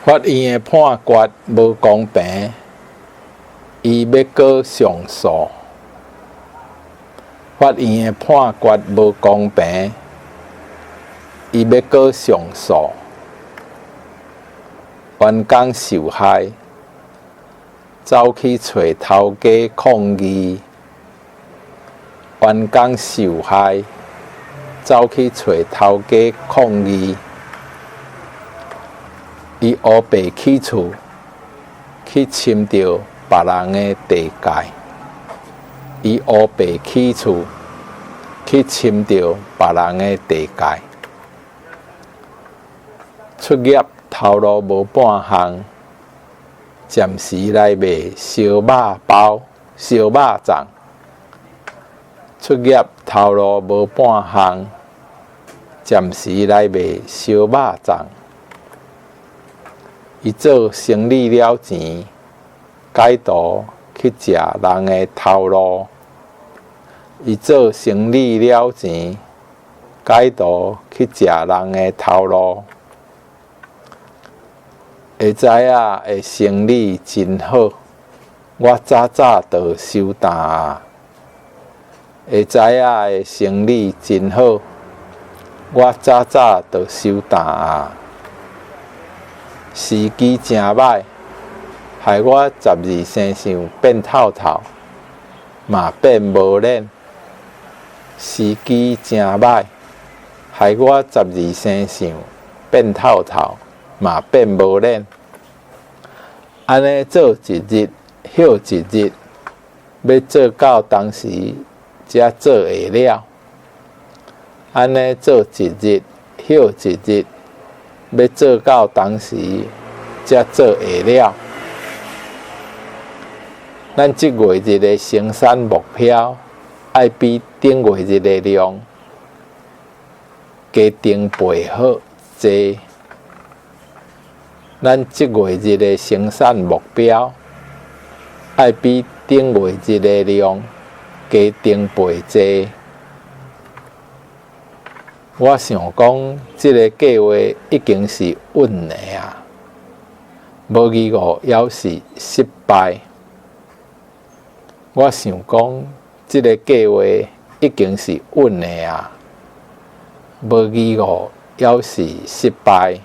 法院的判决无公平，伊要告上诉。法院的判决无公平，伊要告上诉。员工受害，走去找头家抗议。员工受害，走去找头家抗议。伊黑白起厝，去侵着别人的地界。伊黑白起厝，去侵着别人的地界。出业头路无半项，暂时来卖烧肉包、烧肉粽。出业头路无半项，暂时来卖烧肉粽。伊做生意了钱，改图去食人的头路。伊做生意了钱，改图去食人的头路。会知影的生意真好，我早早就收单啊。会知影的生意真好，我早早就收单啊。时机真歹，害我12生相变透透，嘛变无脸。时机真歹，害我12生相变透透，嘛变无脸。安尼做一日，休一日，要做到当时才做会了。安尼做一日，休一日。要做到当时，才做会了。咱这月日的生产目标，爱比顶月日的量加定倍好济。咱这月日的生产目标，爱比顶月日的量加定倍济。我想讲，这个计划已经是稳的啊，无疑误也是失败。我想讲，这个计划已经是稳的啊，无疑误也是失败。